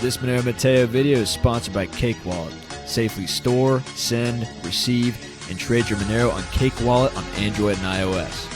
This Monero Matteo video is sponsored by Cake Wallet. Safely store, send, receive, and trade your Monero on Cake Wallet on Android and iOS.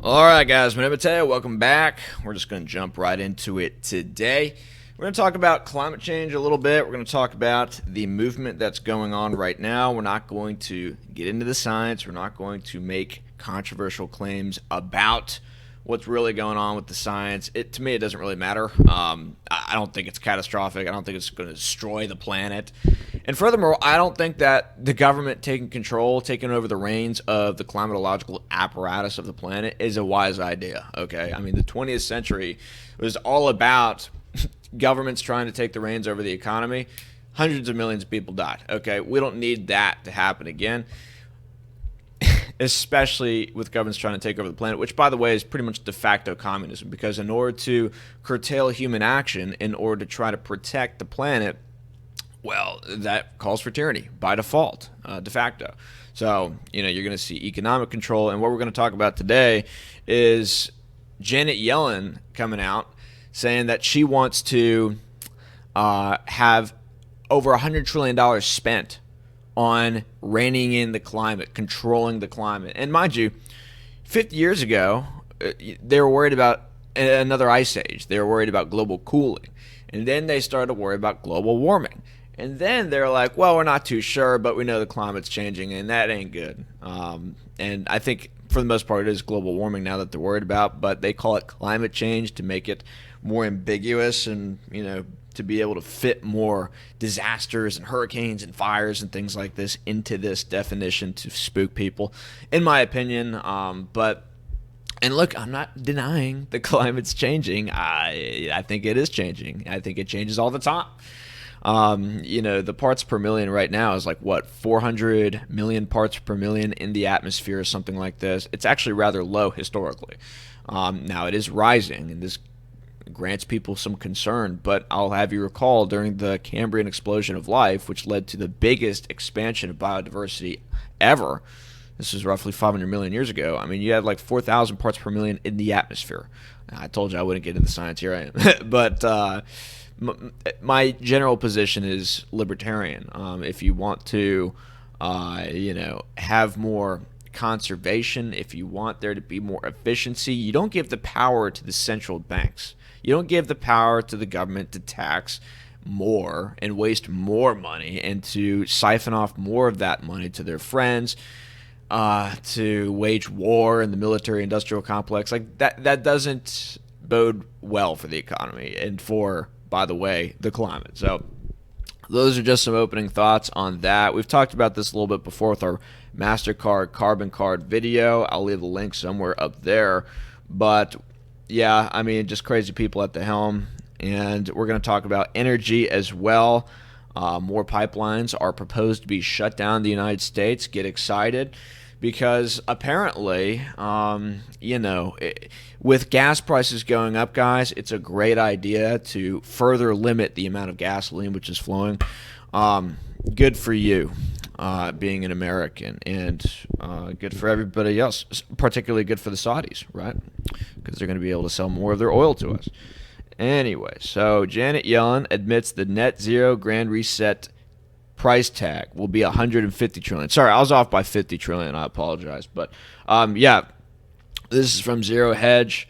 Alright guys, Monero Matteo, welcome back. We're just going to jump right into it today. We're going to talk about climate change a little bit. We're going to talk about the movement that's going on right now. We're not going to get into the science. We're not going to make controversial claims about what's really going on with the science. To me, it doesn't really matter. I don't think it's catastrophic. I don't think it's going to destroy the planet. And furthermore, I don't think that the government taking control, taking over the reins of the climatological apparatus of the planet is a wise idea, okay? I mean, the 20th century was all about governments trying to take the reins over the economy. Hundreds of millions of people died, okay? We don't need that to happen again, especially with governments trying to take over the planet, which, by the way, is pretty much de facto communism, because in order to curtail human action, in order to try to protect the planet, well, that calls for tyranny by default, de facto. So, you're going to see economic control, and what we're going to talk about today is Janet Yellen coming out saying that she wants to have over $100 trillion spent on reining in the climate, controlling the climate. And mind you, 50 years ago, they were worried about another ice age. They were worried about global cooling. And then they started to worry about global warming. And then they're like, well, we're not too sure, but we know the climate's changing, and that ain't good. And I think for the most part, it is global warming now that they're worried about, but they call it climate change to make it more ambiguous and, to be able to fit more disasters and hurricanes and fires and things like this into this definition to spook people, in my opinion. And look, I'm not denying the climate's changing. I think it is changing. I think it changes all the time. The parts per million right now is like, 400 million parts per million in the atmosphere or something like this. It's actually rather low historically. Now it is rising, and this grants people some concern, but I'll have you recall during the Cambrian explosion of life, which led to the biggest expansion of biodiversity ever. This was roughly 500 million years ago. I mean, you had like 4,000 parts per million in the atmosphere. I told you I wouldn't get into the science. Here I am. But my general position is libertarian. If you want to, have more conservation, if you want there to be more efficiency, you don't give the power to the central banks. You don't give the power to the government to tax more and waste more money and to siphon off more of that money to their friends, to wage war in the military-industrial complex. Like that doesn't bode well for the economy and for, by the way, the climate. So those are just some opening thoughts on that. We've talked about this a little bit before with our MasterCard Carbon Card video. I'll leave a link somewhere up there. But yeah, I mean, just crazy people at the helm. And we're going to talk about energy as well. More pipelines are proposed to be shut down in the United States. Get excited, because apparently, with gas prices going up, guys, it's a great idea to further limit the amount of gasoline which is flowing. Good for you, being an American, and good for everybody else, particularly good for the Saudis, right? Because they're going to be able to sell more of their oil to us. Anyway, so Janet Yellen admits the net zero grand reset price tag will be 150 trillion. Sorry, I was off by 50 trillion. I apologize. But yeah, this is from Zero Hedge.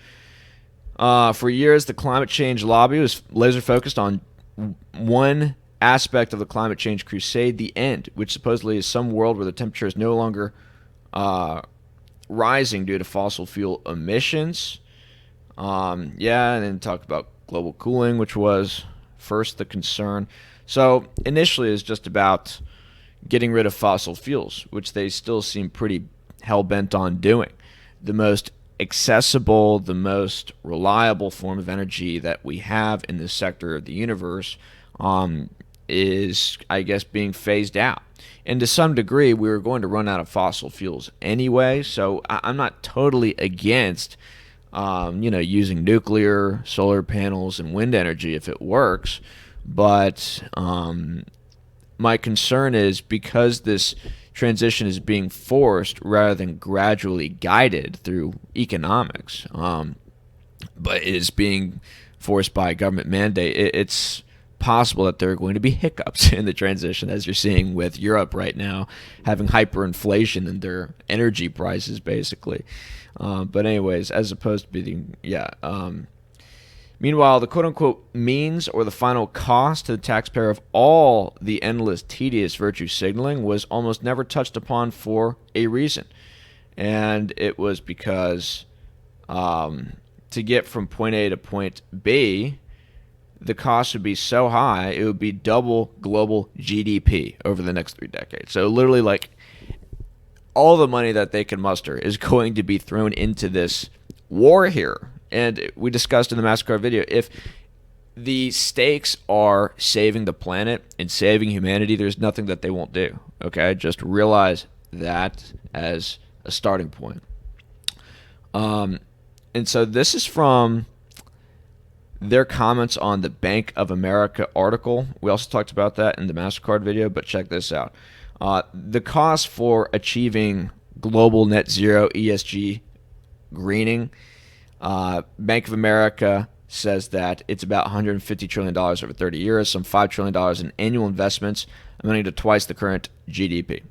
For years, the climate change lobby was laser focused on one aspect of the climate change crusade, the end, which supposedly is some world where the temperature is no longer rising due to fossil fuel emissions. And then talked about global cooling, which was first the concern. So initially it's just about getting rid of fossil fuels, which they still seem pretty hell-bent on doing. The most accessible, the most reliable form of energy that we have in this sector of the universe is, I guess, being phased out. And to some degree, we were going to run out of fossil fuels anyway, so I'm not totally against using nuclear, solar panels, and wind energy if it works. But my concern is because this transition is being forced rather than gradually guided through economics, but is being forced by government mandate, it's possible that there are going to be hiccups in the transition, as you're seeing with Europe right now having hyperinflation in their energy prices, basically. But anyways, as opposed to being, meanwhile, the quote-unquote means or the final cost to the taxpayer of all the endless, tedious virtue signaling was almost never touched upon for a reason. And it was because to get from point A to point B, the cost would be so high, it would be double global GDP over the next 3 decades. So literally, like, all the money that they can muster is going to be thrown into this war here. And we discussed in the MasterCard video, if the stakes are saving the planet and saving humanity, there's nothing that they won't do. Okay, just realize that as a starting point. And so this is from their comments on the Bank of America article. We also talked about that in the MasterCard video, but check this out. The cost for achieving global net zero ESG greening, Bank of America says that it's about $150 trillion over 30 years, some $5 trillion in annual investments, amounting to twice the current GDP.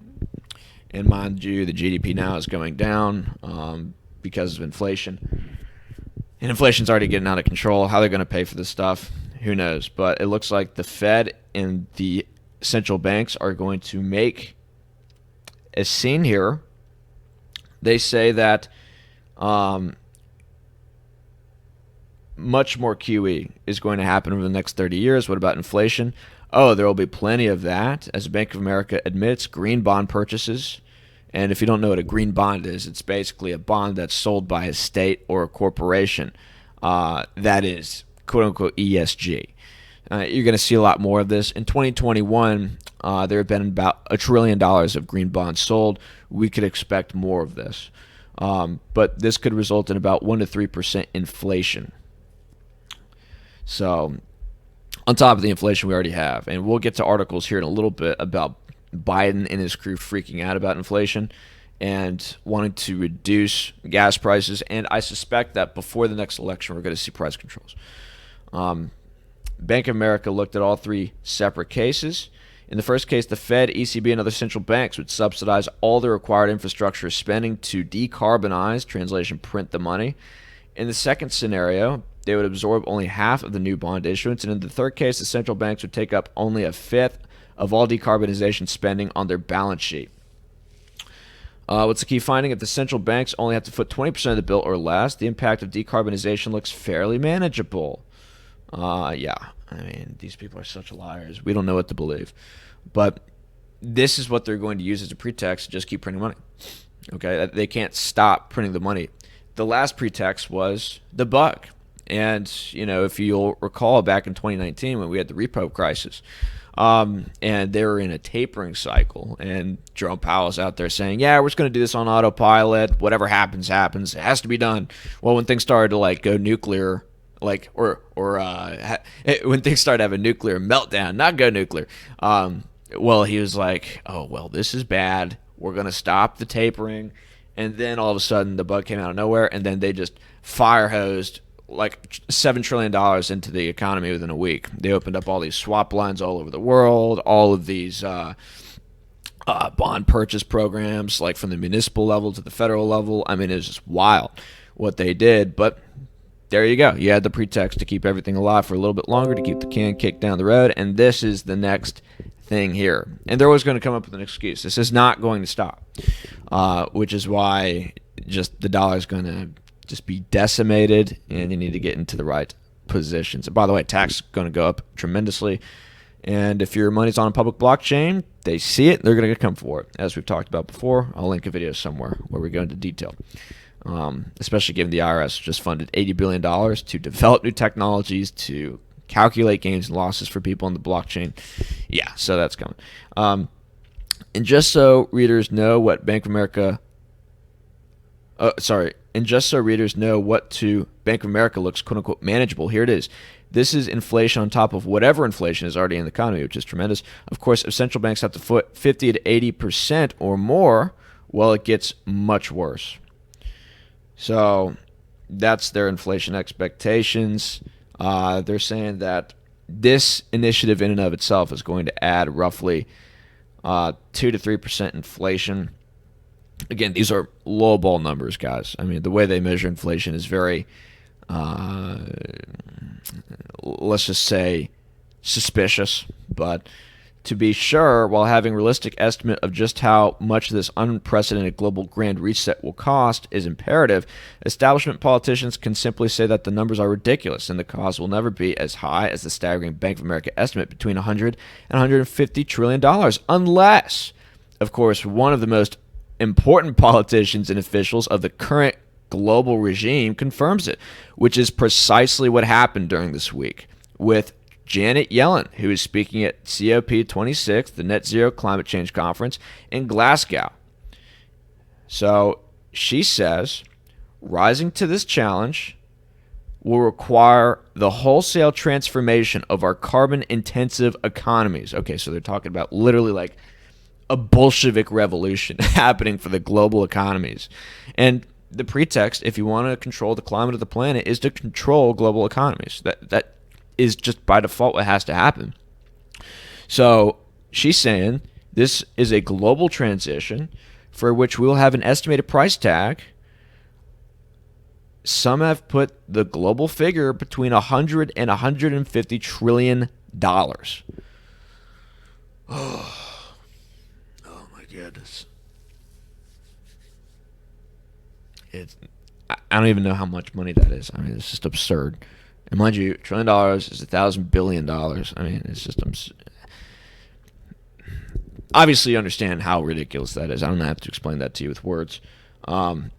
And mind you, the GDP now is going down because of inflation. And inflation's already getting out of control. How they're going to pay for this stuff, who knows? But it looks like the Fed and the central banks are going to make a scene here. They say that much more QE is going to happen over the next 30 years. What about inflation? Oh, there will be plenty of that. As Bank of America admits, green bond purchases. And if you don't know what a green bond is, it's basically a bond that's sold by a state or a corporation that is, quote-unquote, ESG. You're going to see a lot more of this. In 2021, there have been about $1 trillion of green bonds sold. We could expect more of this. But this could result in about 1 to 3% inflation. So on top of the inflation we already have, and we'll get to articles here in a little bit about Biden and his crew freaking out about inflation and wanting to reduce gas prices. And I suspect that before the next election, we're going to see price controls. Bank of America looked at all 3 separate cases. In the first case, the Fed, ECB, and other central banks would subsidize all the required infrastructure spending to decarbonize, translation, print the money. In the second scenario, they would absorb only half of the new bond issuance. And in the third case, the central banks would take up only a fifth of all decarbonization spending on their balance sheet. What's the key finding? If the central banks only have to foot 20% of the bill or less, the impact of decarbonization looks fairly manageable. Yeah, I mean, these people are such liars. We don't know what to believe. But this is what they're going to use as a pretext to just keep printing money. Okay, they can't stop printing the money. The last pretext was the bug. And, you know, if you'll recall back in 2019 when we had the repo crisis, and they were in a tapering cycle, and Jerome Powell's out there saying, yeah, we're just going to do this on autopilot. Whatever happens, happens. It has to be done. Well, when things started to, like, go nuclear, like, when things started to have a nuclear meltdown, not go nuclear, well, he was like, oh, well, this is bad. We're going to stop the tapering. And then all of a sudden the bug came out of nowhere, and then they just fire hosed like $7 trillion into the economy within a week. They opened up all these swap lines all over the world, all of these bond purchase programs, like from the municipal level to the federal level. I mean, it was just wild what they did. But there you go. You had the pretext to keep everything alive for a little bit longer, to keep the can kicked down the road. And this is the next thing here. And they're always going to come up with an excuse. This is not going to stop, which is why just the dollar is going to just be decimated, and you need to get into the right positions. And by the way, tax is going to go up tremendously. And if your money's on a public blockchain, they see it, they're going to come for it. As we've talked about before, I'll link a video somewhere where we go into detail. Especially given the IRS just funded $80 billion to develop new technologies to calculate gains and losses for people on the blockchain. Yeah, so that's coming. And just so readers know what Bank of America... And just so readers know what to Bank of America looks quote-unquote manageable, here it is. This is inflation on top of whatever inflation is already in the economy, which is tremendous. Of course, if central banks have to foot 50 to 80% or more, well, it gets much worse. So that's their inflation expectations. They're saying that this initiative in and of itself is going to add roughly 2 to 3% inflation. Again, these are lowball numbers, guys. I mean, the way they measure inflation is very, let's just say, suspicious. But to be sure, while having a realistic estimate of just how much this unprecedented global grand reset will cost is imperative, establishment politicians can simply say that the numbers are ridiculous and the cost will never be as high as the staggering Bank of America estimate between $100 and $150 trillion, unless, of course, one of the most important politicians and officials of the current global regime confirms it, which is precisely what happened during this week with Janet Yellen, who is speaking at COP26, the Net Zero Climate Change Conference in Glasgow. So she says, rising to this challenge will require the wholesale transformation of our carbon-intensive economies. Okay, so they're talking about literally like a Bolshevik revolution happening for the global economies. And the pretext, if you want to control the climate of the planet, is to control global economies. That is just by default what has to happen. So she's saying this is a global transition for which we'll have an estimated price tag. Some have put the global figure between $100 and $150 trillion. Oh my goodness. I don't even know how much money that is. I mean, it's just absurd. And mind you, $1 trillion is $1,000 billion. I mean, it's just obviously you understand how ridiculous that is. I don't have to explain that to you with words. And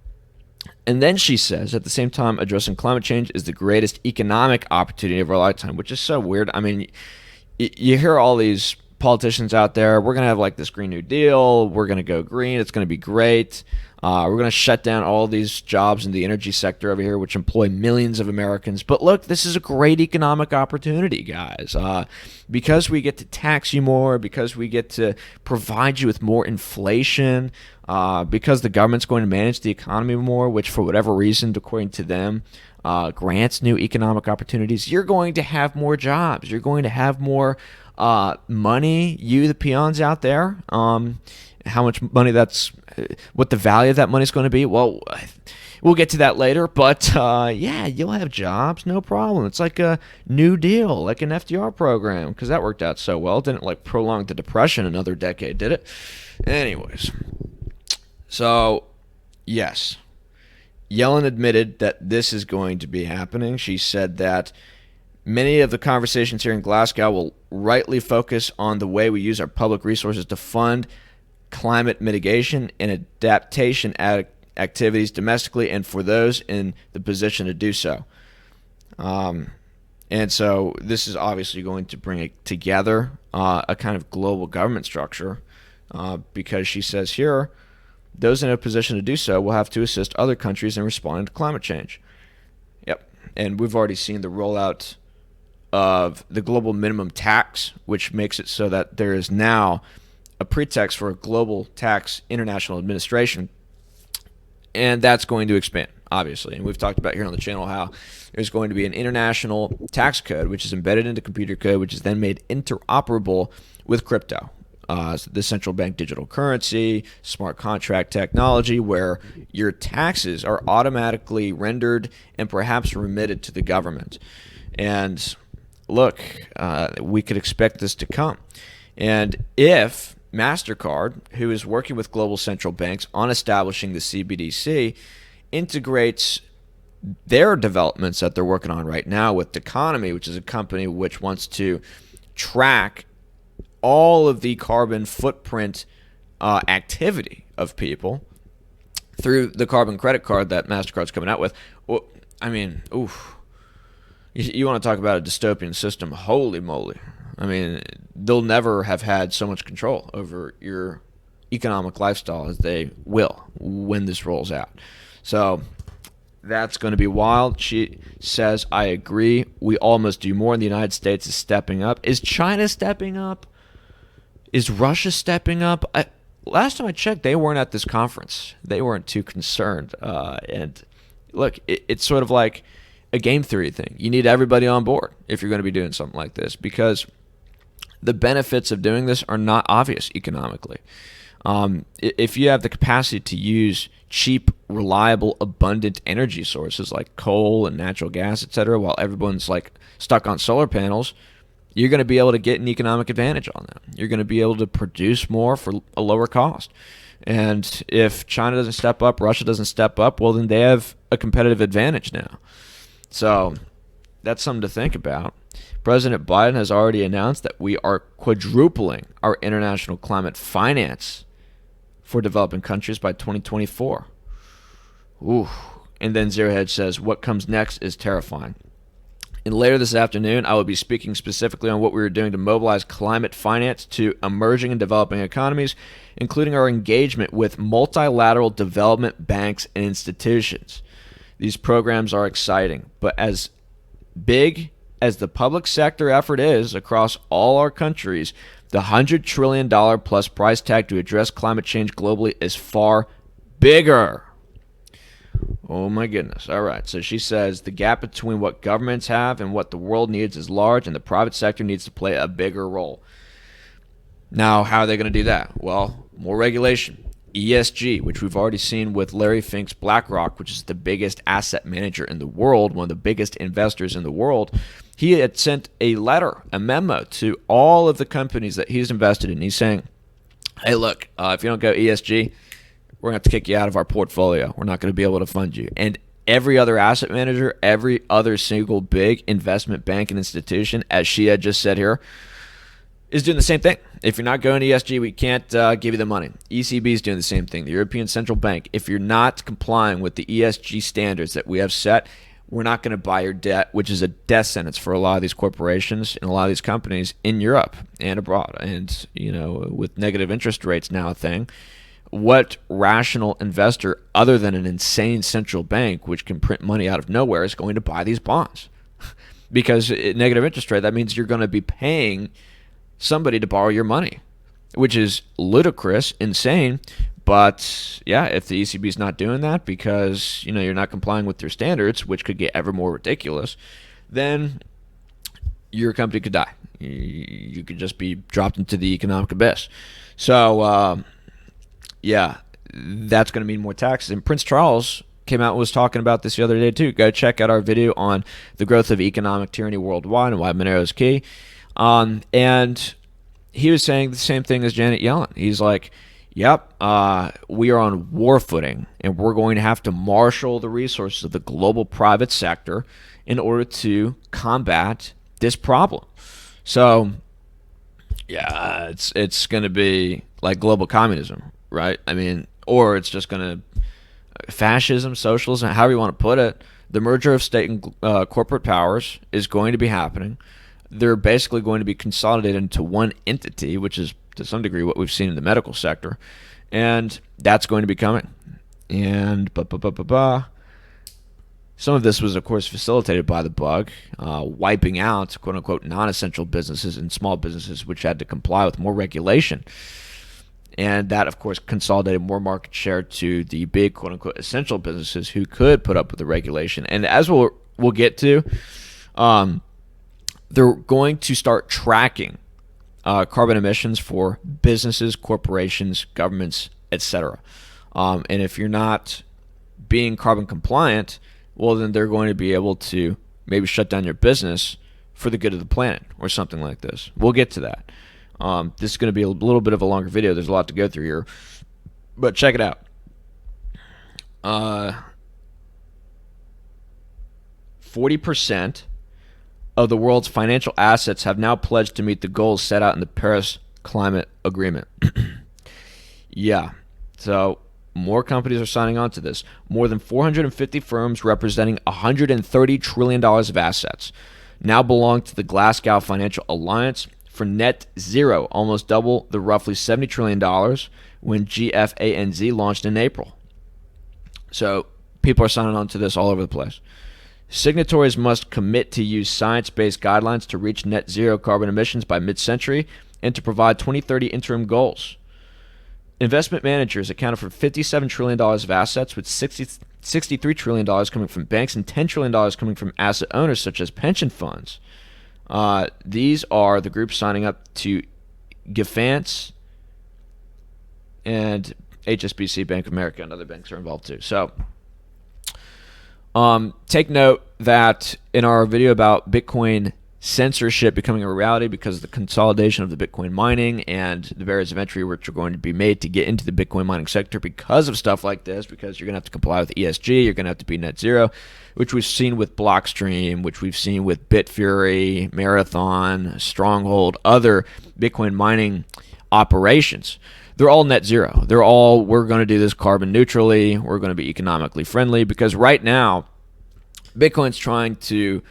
then she says, at the same time, addressing climate change is the greatest economic opportunity of our lifetime, which is so weird. I mean, you hear all these politicians out there, we're going to have like this Green New Deal, we're going to go green, it's going to be great. We're going to shut down all these jobs in the energy sector over here, which employ millions of Americans. But look, this is a great economic opportunity, guys. Because we get to tax you more, because we get to provide you with more inflation, because the government's going to manage the economy more, which for whatever reason, according to them, grants new economic opportunities, you're going to have more jobs. You're going to have more money, you, the peons out there. How much money what the value of that money is going to be. Well, we'll get to that later, but yeah, you'll have jobs, no problem. It's like a New Deal, like an FDR program, because that worked out so well. It didn't like prolong the Depression another decade, did it? Anyways, so yes, Yellen admitted that this is going to be happening. She said that many of the conversations here in Glasgow will rightly focus on the way we use our public resources to fund climate mitigation and adaptation activities domestically and for those in the position to do so. And so this is obviously going to bring together a kind of global government structure because she says here, those in a position to do so will have to assist other countries in responding to climate change. Yep. And we've already seen the rollout of the global minimum tax, which makes it so that there is now a pretext for a global tax international administration, and that's going to expand, obviously. And we've talked about here on the channel how there's going to be an international tax code, which is embedded into computer code, which is then made interoperable with crypto, the central bank digital currency, smart contract technology, where your taxes are automatically rendered and perhaps remitted to the government. And look, we could expect this to come. And if MasterCard, who is working with global central banks on establishing the CBDC, integrates their developments that they're working on right now with Teconomy, which is a company which wants to track all of the carbon footprint activity of people through the carbon credit card that MasterCard's coming out with. Well, I mean, oof. You want to talk about a dystopian system, holy moly. I mean, they'll never have had so much control over your economic lifestyle as they will when this rolls out. So That's going to be wild. She says, I agree. We all must do more, and the United States is stepping up. Is China stepping up? Is Russia stepping up? Last time I checked, they weren't at this conference. They weren't too concerned. And look, it's sort of like a game theory thing. You need everybody on board if you're going to be doing something like this, because the benefits of doing this are not obvious economically. If you have the capacity to use cheap, reliable, abundant energy sources like coal and natural gas, etc., while everyone's like stuck on solar panels, you're going to be able to get an economic advantage on them. You're going to be able to produce more for a lower cost. And if China doesn't step up, Russia doesn't step up, well, then they have a competitive advantage now. So that's something to think about. President Biden has already announced that we are quadrupling our international climate finance for developing countries by 2024. Ooh. And then Zero Hedge says, what comes next is terrifying. And later this afternoon, I will be speaking specifically on what we are doing to mobilize climate finance to emerging and developing economies, including our engagement with multilateral development banks and institutions. These programs are exciting, but as big as the public sector effort is across all our countries, the $100 trillion plus price tag to address climate change globally is far bigger. Oh my goodness. All right. So she says the gap between what governments have and what the world needs is large, and the private sector needs to play a bigger role. Now, how are they going to do that? Well, more regulation. ESG, which we've already seen with Larry Fink's BlackRock, which is the biggest asset manager in the world, one of the biggest investors in the world. He had sent a letter, a memo to all of the companies that he's invested in. He's saying, hey, look, if you don't go ESG, we're going to have to kick you out of our portfolio. We're not going to be able to fund you. And every other asset manager, every other single big investment bank and institution, as she had just said here, is doing the same thing. If you're not going ESG, we can't give you the money. ECB is doing the same thing. The European Central Bank, if you're not complying with the ESG standards that we have set, we're not going to buy your debt, which is a death sentence for a lot of these corporations and a lot of these companies in Europe and abroad. And, you know, with negative interest rates now a thing, what rational investor other than an insane central bank, which can print money out of nowhere, is going to buy these bonds? Because negative interest rate, that means you're going to be paying somebody to borrow your money, which is ludicrous, insane. But yeah, if the ECB is not doing that because, you know, you're not complying with their standards, which could get ever more ridiculous, then your company could die. You could just be dropped into the economic abyss. So yeah, that's going to mean more taxes. And Prince Charles came out and was talking about this the other day too. Go check out our video on the growth of economic tyranny worldwide and why Monero is key. And he was saying the same thing as Janet Yellen. He's like, yep, we are on war footing, and we're going to have to marshal the resources of the global private sector in order to combat this problem. So, yeah, it's going to be like global communism, right? I mean, or it's just going to fascism, socialism, however you want to put it. The merger of state and corporate powers is going to be happening. They're basically going to be consolidated into one entity, which is to some degree what we've seen in the medical sector, and that's going to be coming. And some of this was, of course, facilitated by the bug, wiping out quote-unquote non-essential businesses and small businesses which had to comply with more regulation. And that, of course, consolidated more market share to the big quote-unquote essential businesses who could put up with the regulation. And as we'll get to, they're going to start tracking carbon emissions for businesses, corporations, governments, etc. And if you're not being carbon compliant, well, then they're going to be able to maybe shut down your business for the good of the planet or something like this. We'll get to that. This is going to be a little bit of a longer video. There's a lot to go through here, but check it out. 40% of the world's financial assets have now pledged to meet the goals set out in the Paris Climate Agreement. Yeah, so more companies are signing on to this. More than 450 firms representing $130 trillion of assets now belong to the Glasgow Financial Alliance for net zero, almost double the roughly $70 trillion when GFANZ launched in April. So People are signing on to this all over the place. Signatories must commit to use science-based guidelines to reach net zero carbon emissions by mid-century and to provide 2030 interim goals. Investment managers accounted for $57 trillion of assets, with $63 trillion coming from banks and $10 trillion coming from asset owners such as pension funds. These are the groups signing up to GIFANTS, and HSBC, Bank of America, and other banks are involved too. So take note that in our video about Bitcoin censorship becoming a reality because of the consolidation of the Bitcoin mining and the barriers of entry which are going to be made to get into the Bitcoin mining sector because of stuff like this, because you're going to have to comply with ESG, you're going to have to be net zero, which we've seen with Blockstream, which we've seen with Bitfury, Marathon, Stronghold, other Bitcoin mining operations. They're all net zero. They're all, we're going to do this carbon neutrally, we're going to be economically friendly, because right now Bitcoin's trying to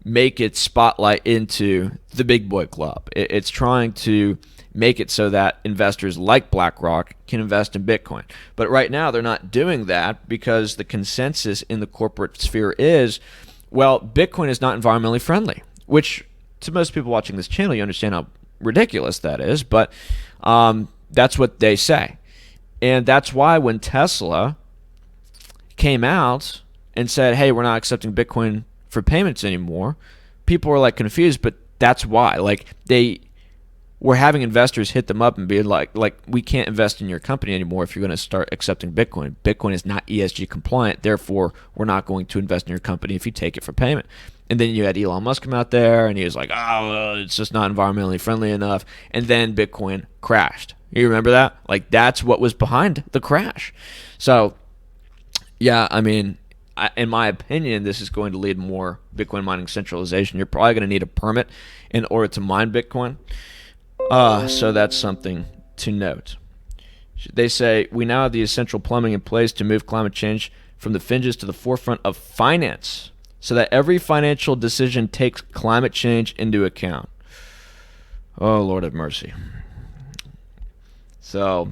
make its spotlight into the big boy club. It's trying to make it so that investors like BlackRock can invest in Bitcoin. But right now they're not doing that because the consensus in the corporate sphere is, well, Bitcoin is not environmentally friendly, which to most people watching this channel, you understand how ridiculous that is, but that's what they say. And that's why when Tesla came out and said, hey, we're not accepting Bitcoin for payments anymore, people were like confused, but that's why. Like, they were having investors hit them up and be like we can't invest in your company anymore if you're going to start accepting Bitcoin. Bitcoin is not ESG compliant, therefore we're not going to invest in your company if you take it for payment. And then you had Elon Musk come out there and he was like, oh, well, it's just not environmentally friendly enough. And then Bitcoin crashed. You remember that? Like, that's what was behind the crash. So, yeah, I mean, in my opinion, this is going to lead more Bitcoin mining centralization. You're probably going to need a permit in order to mine Bitcoin. So that's something to note. They say, we now have the essential plumbing in place to move climate change from the fringes to the forefront of finance so that every financial decision takes climate change into account. Oh, Lord have mercy. So,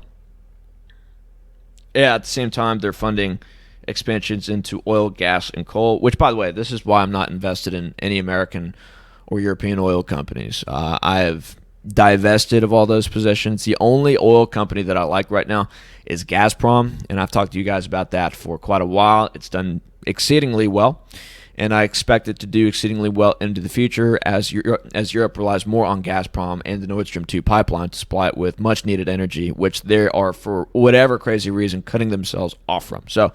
yeah, at the same time, they're funding expansions into oil, gas, and coal, which, by the way, this is why I'm not invested in any American or European oil companies. I have divested of all those positions. The only oil company that I like right now is Gazprom, and I've talked to you guys about that for quite a while. It's done exceedingly well, and I expect it to do exceedingly well into the future as Europe relies more on Gazprom and the Nord Stream 2 pipeline to supply it with much-needed energy, which they are, for whatever crazy reason, cutting themselves off from. So,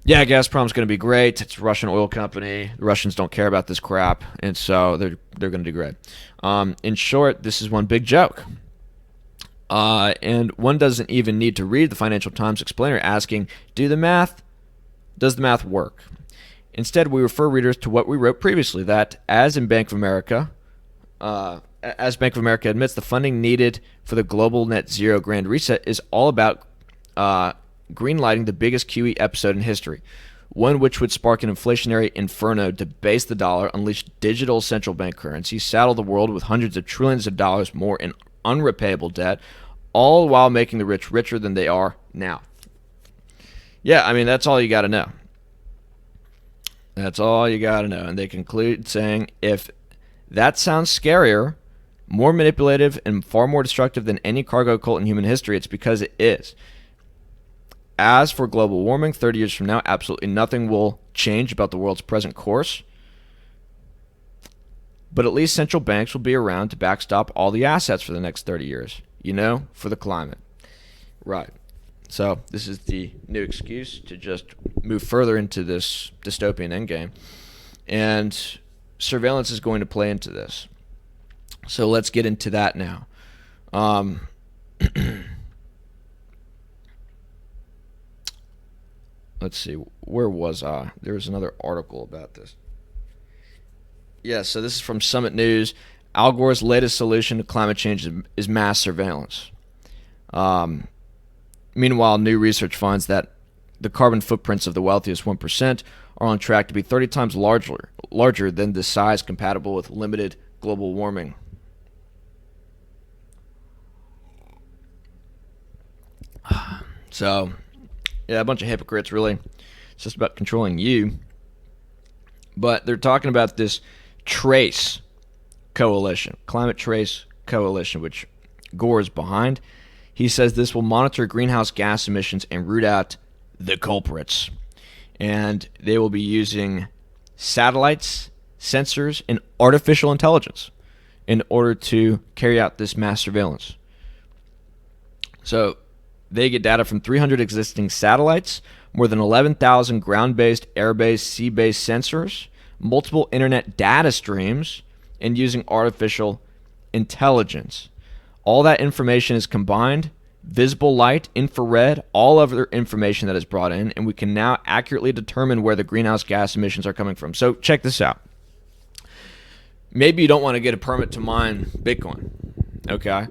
yeah, Gazprom's going to be great. It's a Russian oil company. The Russians don't care about this crap, and so they're going to do great. In short, this is one big joke. And one doesn't even need to read the Financial Times explainer asking, does the math work? Instead, we refer readers to what we wrote previously, that as Bank of America admits, the funding needed for the global net zero grand reset is all about greenlighting the biggest QE episode in history, one which would spark an inflationary inferno, debase the dollar, unleash digital central bank currency, saddle the world with hundreds of trillions of dollars more in unrepayable debt, all while making the rich richer than they are now. Yeah, I mean, that's all you got to know. That's all you got to know. And they conclude saying, if that sounds scarier, more manipulative, and far more destructive than any cargo cult in human history, it's because it is. As for global warming, 30 years from now, absolutely nothing will change about the world's present course. But at least central banks will be around to backstop all the assets for the next 30 years, for the climate. Right. So this is the new excuse to just move further into this dystopian endgame. And surveillance is going to play into this. So let's get into that now. Let's see, where was I? There was another article about this. Yeah, so this is from Summit News. Al Gore's latest solution to climate change is mass surveillance. Meanwhile, new research finds that the carbon footprints of the wealthiest 1% are on track to be 30 times larger than the size compatible with limited global warming. So, yeah, a bunch of hypocrites, really. It's just about controlling you. But they're talking about this Trace Coalition, Climate Trace Coalition, which Gore is behind. He says this will monitor greenhouse gas emissions and root out the culprits. And they will be using satellites, sensors, and artificial intelligence in order to carry out this mass surveillance. So they get data from 300 existing satellites, more than 11,000 ground-based, air-based, sea-based sensors, multiple internet data streams, and using artificial intelligence. All that information is combined, visible light, infrared, all other information that is brought in, and we can now accurately determine where the greenhouse gas emissions are coming from. So check this out. Maybe you don't want to get a permit to mine Bitcoin, okay?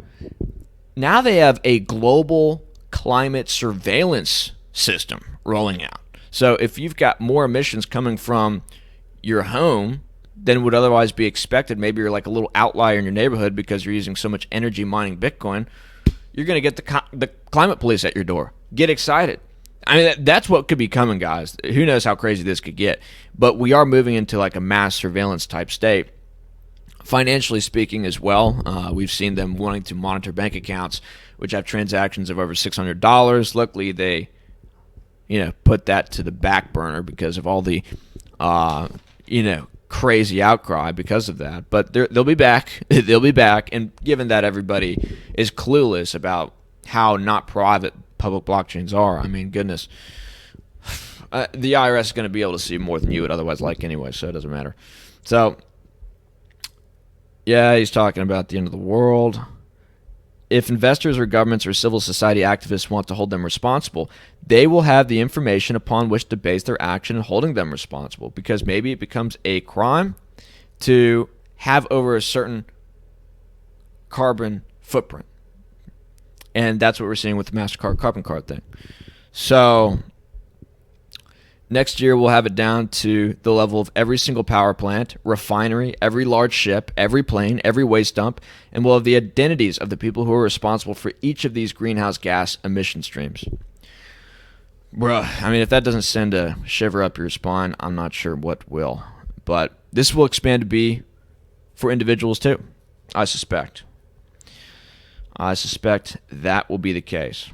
Now they have a global climate surveillance system rolling out. So if you've got more emissions coming from your home than would otherwise be expected, maybe you're like a little outlier in your neighborhood because you're using so much energy mining Bitcoin, you're going to get the climate police at your door. Get excited. I mean, that's what could be coming, guys. Who knows how crazy this could get. But we are moving into like a mass surveillance type state. Financially speaking as well, we've seen them wanting to monitor bank accounts, which have transactions of over $600. Luckily, they put that to the back burner because of all the crazy outcry because of that. But they'll be back. They'll be back. And given that everybody is clueless about how not private public blockchains are, I mean, goodness, the IRS is going to be able to see more than you would otherwise like anyway, so it doesn't matter. So, yeah, he's talking about the end of the world. If investors or governments or civil society activists want to hold them responsible, they will have the information upon which to base their action in holding them responsible, because maybe it becomes a crime to have over a certain carbon footprint. And that's what we're seeing with the MasterCard carbon card thing. So next year, we'll have it down to the level of every single power plant, refinery, every large ship, every plane, every waste dump, and we'll have the identities of the people who are responsible for each of these greenhouse gas emission streams. Bruh, I mean, if that doesn't send a shiver up your spine, I'm not sure what will. But this will expand to be for individuals too, I suspect. I suspect that will be the case.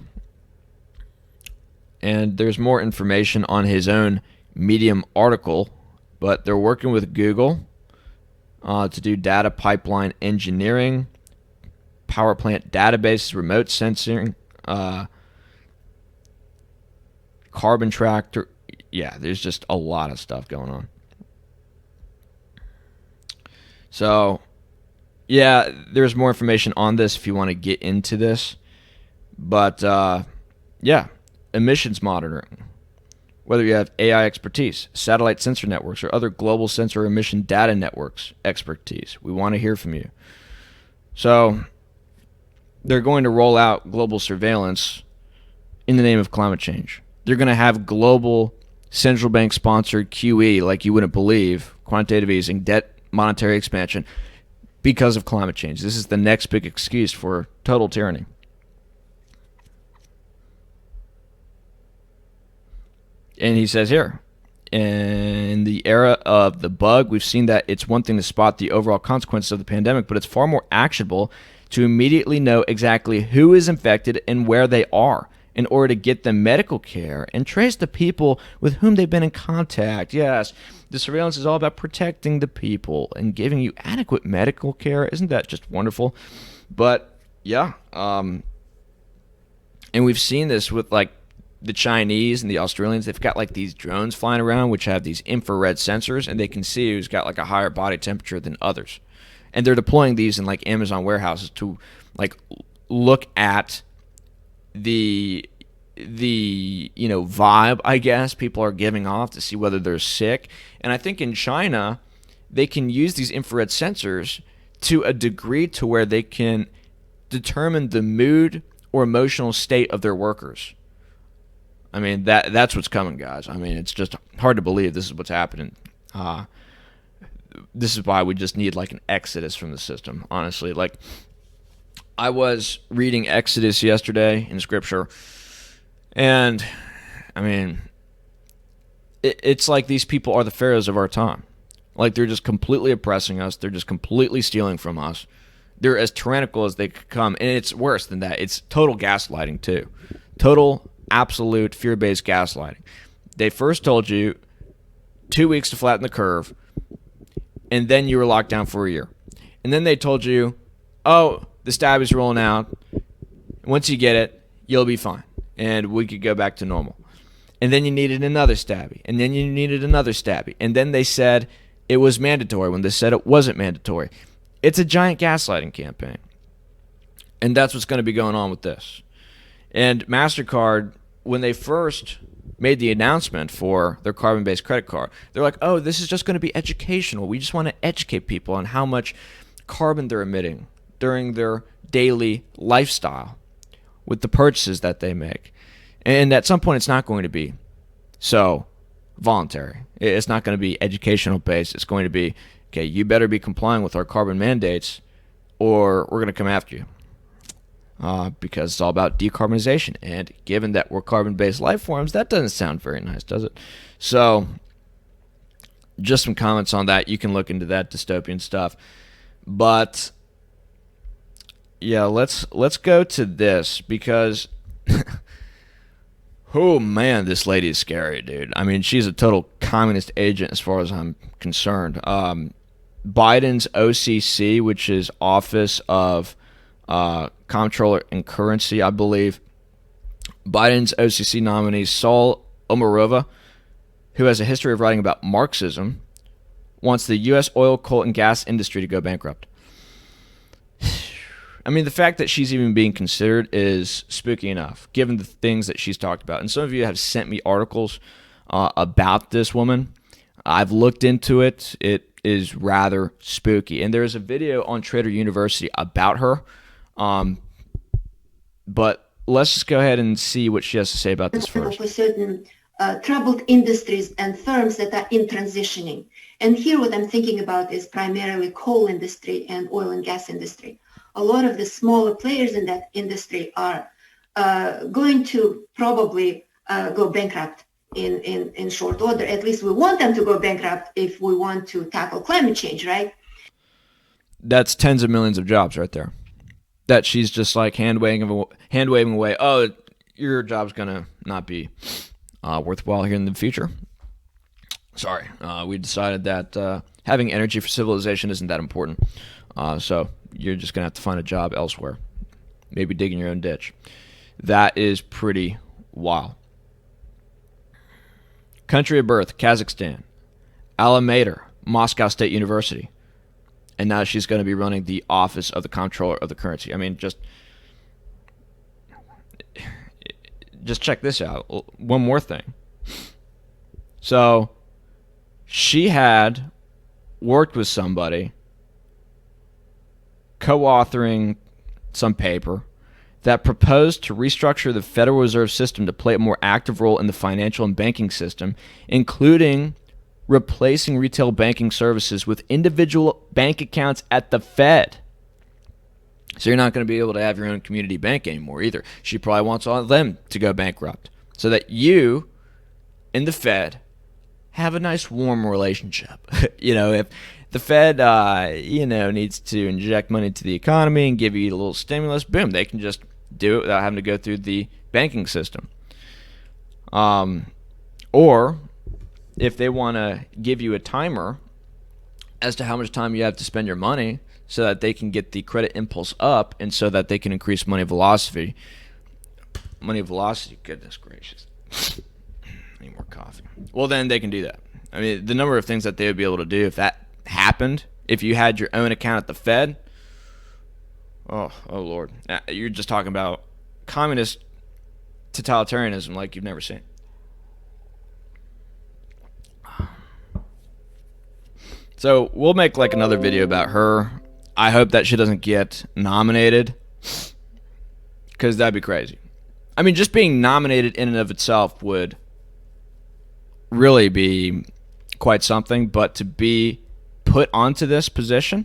And there's more information on his own Medium article, but they're working with Google to do data pipeline engineering, power plant databases, remote sensing, carbon tractor. Yeah, there's just a lot of stuff going on. So, yeah, there's more information on this if you want to get into this. But, yeah. Emissions monitoring. Whether you have AI expertise, satellite sensor networks, or other global sensor emission data networks expertise, we want to hear from you. So they're going to roll out global surveillance in the name of climate change. They're going to have global central bank sponsored QE like you wouldn't believe, quantitative easing, debt monetary expansion, because of climate change. This is the next big excuse for total tyranny. And he says here, in the era of the bug, we've seen that it's one thing to spot the overall consequences of the pandemic, but it's far more actionable to immediately know exactly who is infected and where they are in order to get them medical care and trace the people with whom they've been in contact. Yes, the surveillance is all about protecting the people and giving you adequate medical care. Isn't that just wonderful? But, yeah, and we've seen this with, like, the Chinese and the Australians. They've got like these drones flying around which have these infrared sensors, and they can see who's got like a higher body temperature than others. And they're deploying these in like Amazon warehouses to like look at the vibe, I guess, people are giving off to see whether they're sick. And I think in China, they can use these infrared sensors to a degree to where they can determine the mood or emotional state of their workers. I mean, that's what's coming, guys. I mean, it's just hard to believe this is what's happening. This is why we just need like an exodus from the system, honestly. Like, I was reading Exodus yesterday in Scripture, and I mean, it's like these people are the pharaohs of our time. Like, they're just completely oppressing us. They're just completely stealing from us. They're as tyrannical as they could come. And it's worse than that. It's total gaslighting, too. Total, absolute, fear-based gaslighting. They first told you 2 weeks to flatten the curve, and then you were locked down for a year. And then they told you, oh, the stab is rolling out. Once you get it, you'll be fine, and we could go back to normal. And then you needed another stabby, and then you needed another stabby. And then they said it was mandatory when they said it wasn't mandatory. It's a giant gaslighting campaign. And that's what's going to be going on with this. And MasterCard, when they first made the announcement for their carbon-based credit card, they're like, oh, this is just going to be educational. We just want to educate people on how much carbon they're emitting during their daily lifestyle with the purchases that they make. And at some point, it's not going to be so voluntary. It's not going to be educational based. It's going to be, okay, you better be complying with our carbon mandates or we're going to come after you. Because it's all about decarbonization. And given that we're carbon-based life forms, that doesn't sound very nice, does it? So just some comments on that. You can look into that dystopian stuff. But yeah, let's go to this because oh man, this lady is scary, dude. I mean, she's a total communist agent as far as I'm concerned. Biden's OCC, which is Office of Comptroller and Currency, I believe. Biden's OCC nominee Saul Omarova, who has a history of writing about Marxism, wants the U.S. oil, coal, and gas industry to go bankrupt. I mean, the fact that she's even being considered is spooky enough, given the things that she's talked about. And some of you have sent me articles about this woman. I've looked into it. It is rather spooky. And there's a video on Trader University about her. But let's just go ahead and see what she has to say about this first. For certain troubled industries and firms that are in transitioning. And here what I'm thinking about is primarily coal industry and oil and gas industry. A lot of the smaller players in that industry are going to probably go bankrupt in short order. At least we want them to go bankrupt if we want to tackle climate change, right? That's tens of millions of jobs right there. That she's just like hand waving away. Oh, your job's gonna not be worthwhile here in the future. Sorry, we decided that having energy for civilization isn't that important. So you're just gonna have to find a job elsewhere, maybe digging your own ditch. That is pretty wild. Country of birth: Kazakhstan. Alma mater: Moscow State University. And now she's going to be running the Office of the Comptroller of the Currency. I mean, just check this out. One more thing. So she had worked with somebody co-authoring some paper that proposed to restructure the Federal Reserve System to play a more active role in the financial and banking system, including replacing retail banking services with individual bank accounts at the Fed. So you're not going to be able to have your own community bank anymore either. She probably wants all of them to go bankrupt so that you and the Fed have a nice warm relationship. If the Fed, needs to inject money into the economy and give you a little stimulus, boom, they can just do it without having to go through the banking system. Or if they want to give you a timer as to how much time you have to spend your money so that they can get the credit impulse up and so that they can increase money velocity. Money velocity, goodness gracious. I need more coffee. Well, then they can do that. I mean, the number of things that they would be able to do if that happened, if you had your own account at the Fed, oh Lord. You're just talking about communist totalitarianism like you've never seen. So we'll make like another video about her. I hope that she doesn't get nominated because that'd be crazy. I mean, just being nominated in and of itself would really be quite something, but to be put onto this position,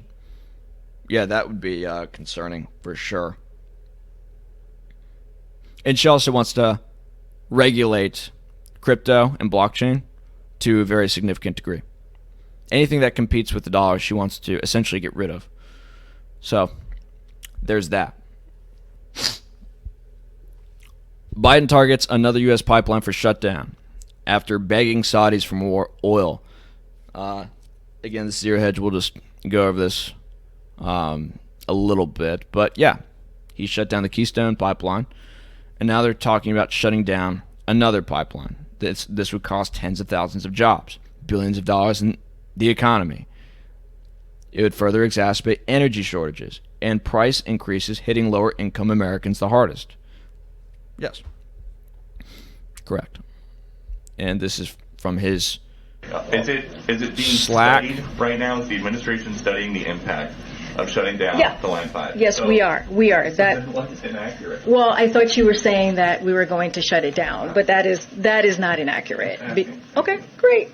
yeah, that would be concerning for sure. And she also wants to regulate crypto and blockchain to a very significant degree. Anything that competes with the dollar, she wants to essentially get rid of. So, there's that. Biden targets another U.S. pipeline for shutdown after begging Saudis for more oil. Again, this is Zero Hedge. We'll just go over this a little bit. But yeah, he shut down the Keystone pipeline, and now they're talking about shutting down another pipeline. This would cost tens of thousands of jobs, billions of dollars in the economy. It would further exacerbate energy shortages and price increases hitting lower income Americans the hardest. Yes. Correct. And this is from his Is it being Slack. studied right now? Is the administration studying the impact of shutting down the Line 5? Yes, we are. We are. Then what's inaccurate? Well, I thought you were saying that we were going to shut it down, but that is not inaccurate. Okay, great.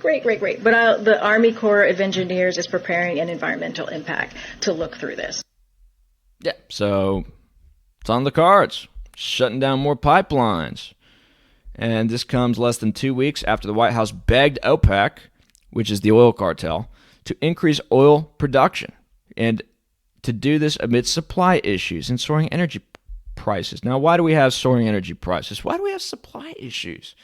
But the Army Corps of Engineers is preparing an environmental impact to look through this. Yeah, so it's on the cards. Shutting down more pipelines. And this comes less than 2 weeks after the White House begged OPEC, which is the oil cartel, to increase oil production and to do this amid supply issues and soaring energy prices. Now, why do we have soaring energy prices? Why do we have supply issues?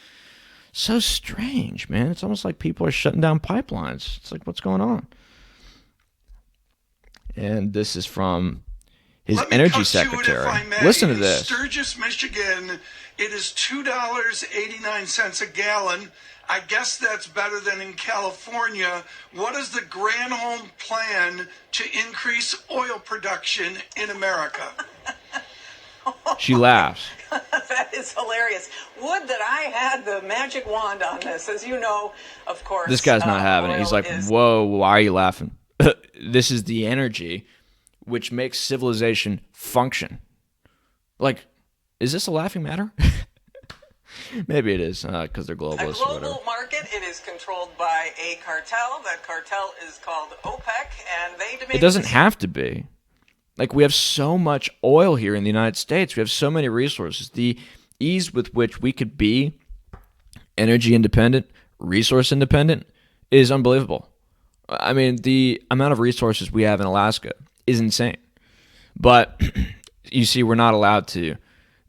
So strange, man. It's almost like people are shutting down pipelines. It's like, what's going on? And this is from his energy secretary. Listen to this. In Sturgis, Michigan, it is $2.89 a gallon. I guess that's better than in California. What is the Granholm plan to increase oil production in America? She laughs. That is hilarious. Would that I had the magic wand on this. As you know, of course. This guy's not having it. He's like, whoa, why are you laughing? This is the energy which makes civilization function. Like, is this a laughing matter? Maybe it is, because they're globalists or whatever. A global market, it is controlled by a cartel. That cartel is called OPEC, and they demand... It doesn't have to be. Like, we have so much oil here in the United States. We have so many resources. The ease with which we could be energy independent, resource independent, is unbelievable. I mean, the amount of resources we have in Alaska is insane. But you see, we're not allowed to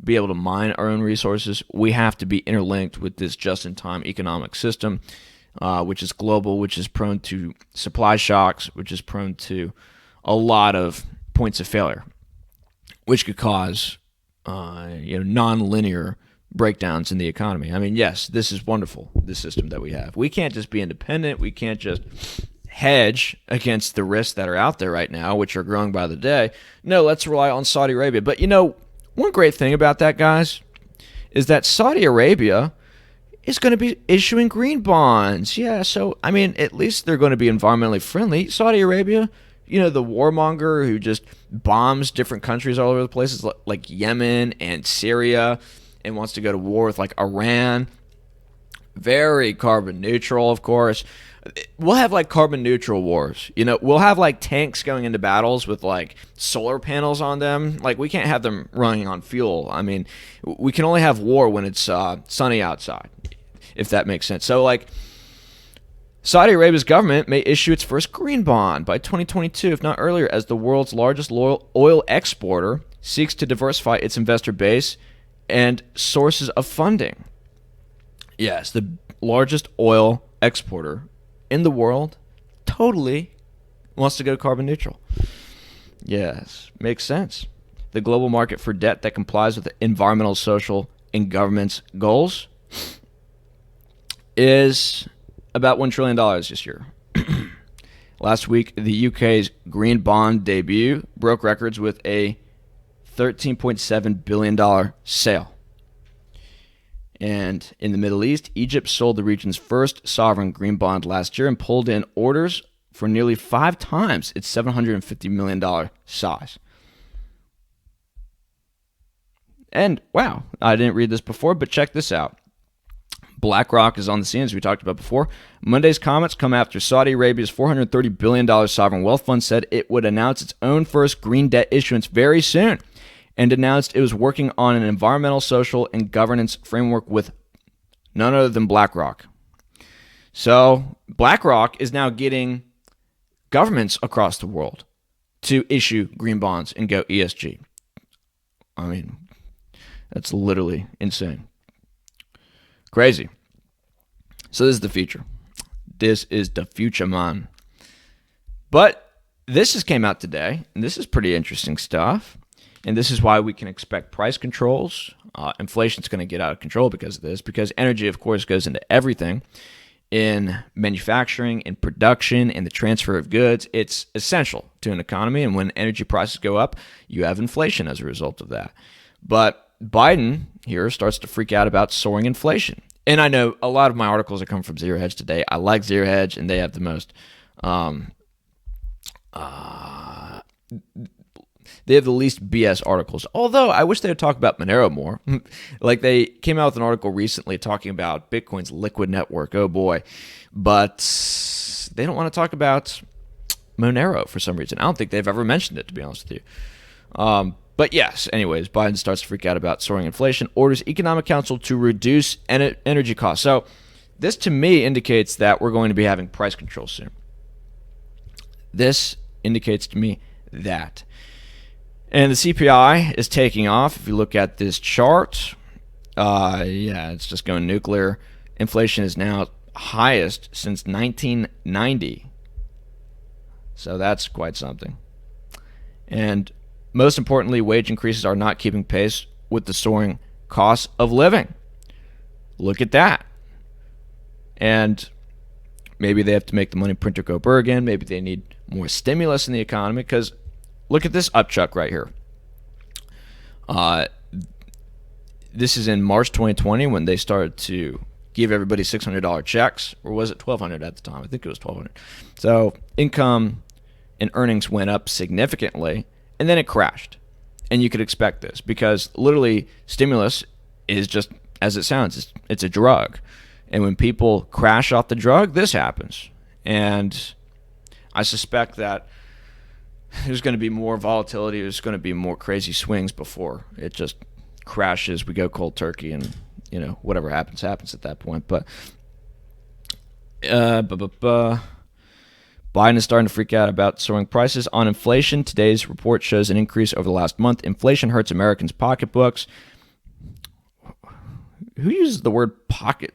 be able to mine our own resources. We have to be interlinked with this just-in-time economic system, which is global, which is prone to supply shocks, which is prone to a lot of points of failure, which could cause non-linear breakdowns in the economy. I mean, yes, this is wonderful, this system that we have. We can't just be independent. We can't just hedge against the risks that are out there right now, which are growing by the day. No, let's rely on Saudi Arabia. But, one great thing about that, guys, is that Saudi Arabia is going to be issuing green bonds. Yeah, so, I mean, at least they're going to be environmentally friendly. Saudi Arabia, the warmonger who just bombs different countries all over the places like Yemen and Syria and wants to go to war with like Iran. Very carbon neutral, of course. We'll have like carbon neutral wars. We'll have like tanks going into battles with like solar panels on them. Like, we can't have them running on fuel. I mean, we can only have war when it's sunny outside, if that makes sense. So like, Saudi Arabia's government may issue its first green bond by 2022, if not earlier, as the world's largest oil exporter seeks to diversify its investor base and sources of funding. Yes, the largest oil exporter in the world totally wants to go carbon neutral. Yes, makes sense. The global market for debt that complies with the environmental, social, and government's goals is about $1 trillion this year. Last week, the UK's green bond debut broke records with a $13.7 billion sale. And in the Middle East, Egypt sold the region's first sovereign green bond last year and pulled in orders for nearly 5 times its $750 million size. And, wow, I didn't read this before, but check this out. BlackRock is on the scene, as we talked about before. Monday's comments come after Saudi Arabia's $430 billion sovereign wealth fund said it would announce its own first green debt issuance very soon, and announced it was working on an environmental, social, and governance framework with none other than BlackRock. So BlackRock is now getting governments across the world to issue green bonds and go ESG. I mean, that's literally insane. Crazy. So this is the future. This is the future, man. But this just came out today, and this is pretty interesting stuff. And this is why we can expect price controls. Inflation's going to get out of control because of this, because energy, of course, goes into everything. In manufacturing, in production, in the transfer of goods, it's essential to an economy. And when energy prices go up, you have inflation as a result of that. But Biden here starts to freak out about soaring inflation. And I know a lot of my articles are coming from Zero Hedge today. I like Zero Hedge, and they have the most they have the least BS articles. Although I wish they would talk about Monero more. Like they came out with an article recently talking about Bitcoin's liquid network. Oh boy. But they don't want to talk about Monero for some reason. I don't think they've ever mentioned it, to be honest with you. But yes, anyways, Biden starts to freak out about soaring inflation, orders Economic Council to reduce energy costs. So this to me indicates that we're going to be having price controls soon. This indicates to me that. And the CPI is taking off. If you look at this chart, it's just going nuclear. Inflation is now highest since 1990. So that's quite something. And most importantly, wage increases are not keeping pace with the soaring costs of living. Look at that. And maybe they have to make the money printer go burr again. Maybe they need more stimulus in the economy, because look at this upchuck right here. This is in March 2020 when they started to give everybody $600 checks, or was it $1,200 at the time? I think it was $1,200. So income and earnings went up significantly, and then it crashed. And you could expect this, because literally stimulus is just, as it sounds, it's a drug. And when people crash off the drug, this happens. And I suspect that there's going to be more volatility. There's going to be more crazy swings before it just crashes. We go cold turkey, and whatever happens at that point. But Biden is starting to freak out about soaring prices. On inflation, today's report shows an increase over the last month. Inflation hurts Americans' pocketbooks. Who uses the word pocket?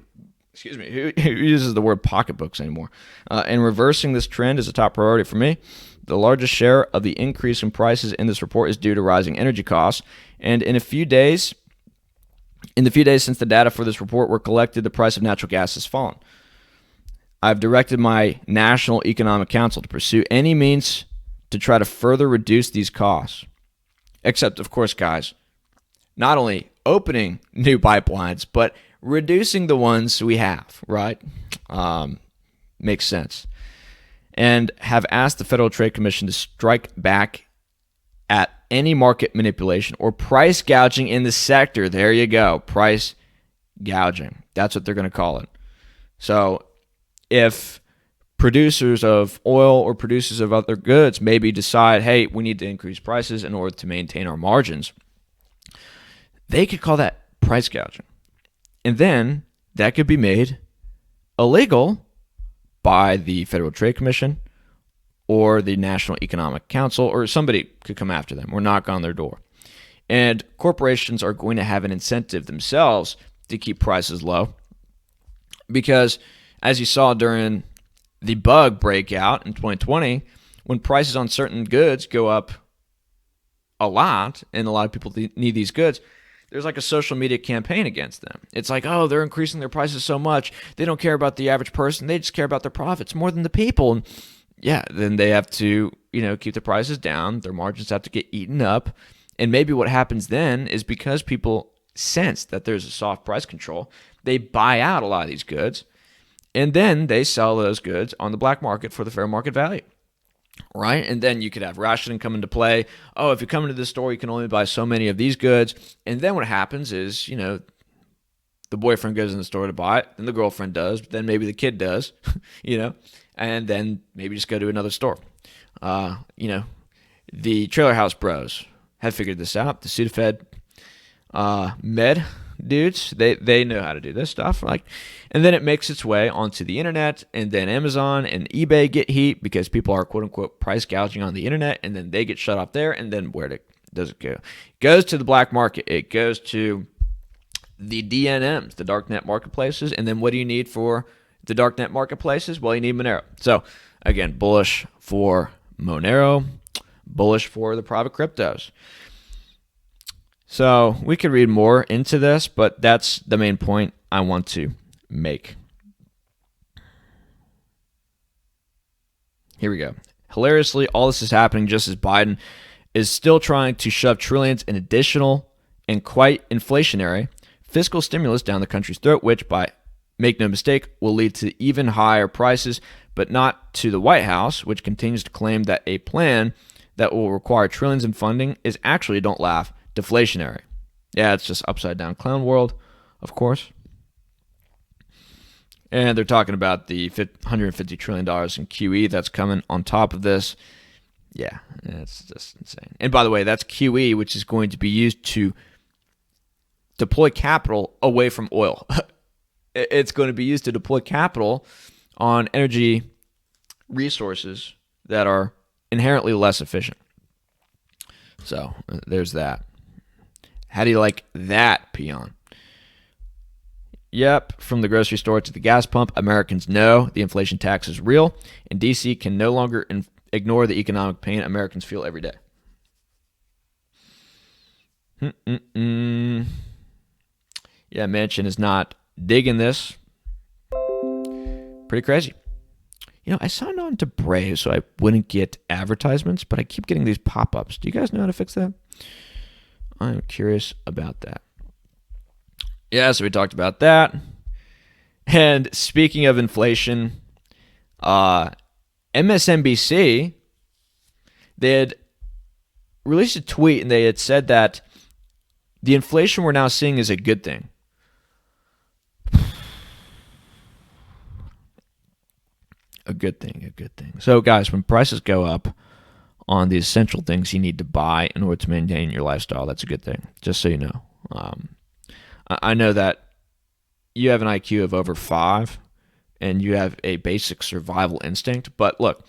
Excuse me. Who uses the word pocketbooks anymore? And reversing this trend is a top priority for me. The largest share of the increase in prices in this report is due to rising energy costs. And in the few days since the data for this report were collected, the price of natural gas has fallen. I've directed my National Economic Council to pursue any means to try to further reduce these costs. Except, of course, guys, not only opening new pipelines, but reducing the ones we have, right? Makes sense. And have asked the Federal Trade Commission to strike back at any market manipulation or price gouging in the sector. There you go. Price gouging. That's what they're going to call it. So if producers of oil or producers of other goods maybe decide, hey, we need to increase prices in order to maintain our margins, they could call that price gouging. And then that could be made illegal by the Federal Trade Commission or the National Economic Council, or somebody could come after them or knock on their door. And corporations are going to have an incentive themselves to keep prices low, because as you saw during the bug breakout in 2020, when prices on certain goods go up a lot and a lot of people need these goods, there's like a social media campaign against them. It's like, oh, they're increasing their prices so much. They don't care about the average person. They just care about their profits more than the people. And yeah, then they have to, keep the prices down. Their margins have to get eaten up. And maybe what happens then is, because people sense that there's a soft price control, they buy out a lot of these goods, and then they sell those goods on the black market for the fair market value. Right? And then you could have rationing come into play. Oh, if you come into this store, you can only buy so many of these goods. And then what happens is, the boyfriend goes in the store to buy it, then the girlfriend does, but then maybe the kid does, and then maybe just go to another store. The Trailer House Bros have figured this out. The Sudafed Med, dudes, they know how to do this stuff. And then it makes its way onto the internet, and then Amazon and eBay get heat because people are quote unquote price gouging on the internet, and then they get shut off there. And then where does it go? It goes to the black market. It goes to the DNMs, the darknet marketplaces. And then what do you need for the darknet marketplaces? Well, you need Monero. So again, bullish for Monero, bullish for the private cryptos. So we could read more into this, but that's the main point I want to make. Here we go. Hilariously, all this is happening just as Biden is still trying to shove trillions in additional and quite inflationary fiscal stimulus down the country's throat, which, make no mistake, will lead to even higher prices, but not to the White House, which continues to claim that a plan that will require trillions in funding is actually, don't laugh, deflationary. Yeah, it's just upside down clown world, of course. And they're talking about the $150 trillion in QE that's coming on top of this. Yeah, it's just insane. And by the way, that's QE, which is going to be used to deploy capital away from oil. It's going to be used to deploy capital on energy resources that are inherently less efficient. So there's that. How do you like that, peon? Yep, from the grocery store to the gas pump, Americans know the inflation tax is real, and D.C. can no longer ignore the economic pain Americans feel every day. Yeah, Manchin is not digging this. Pretty crazy. I signed on to Brave so I wouldn't get advertisements, but I keep getting these pop-ups. Do you guys know how to fix that? I'm curious about that. Yeah, so we talked about that. And speaking of inflation, MSNBC, they had released a tweet and they had said that the inflation we're now seeing is a good thing. A good thing. So, guys, when prices go up on the essential things you need to buy in order to maintain your lifestyle, that's a good thing, just so you know. I know that you have an IQ of over 5 and you have a basic survival instinct, but look,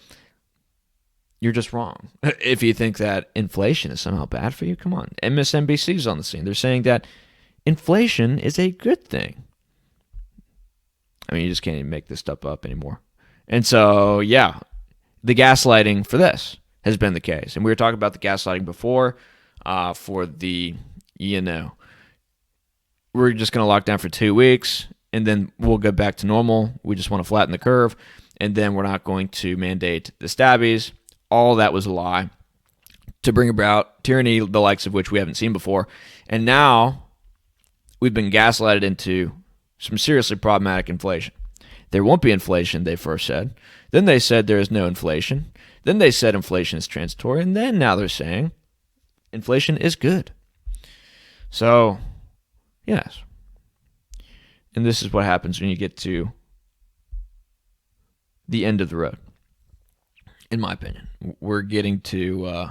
you're just wrong. If you think that inflation is somehow bad for you, come on. MSNBC's on the scene. They're saying that inflation is a good thing. I mean, you just can't even make this stuff up anymore. And so, yeah, the gaslighting for this has been the case. And we were talking about the gaslighting before for the, we're just going to lock down for 2 weeks and then we'll go back to normal. We just want to flatten the curve. And then we're not going to mandate the stabbies. All that was a lie to bring about tyranny, the likes of which we haven't seen before. And now we've been gaslighted into some seriously problematic inflation. There won't be inflation, they first said. Then they said there is no inflation. Then they said inflation is transitory. And then now they're saying inflation is good. So, yes. And this is what happens when you get to the end of the road, in my opinion. We're getting to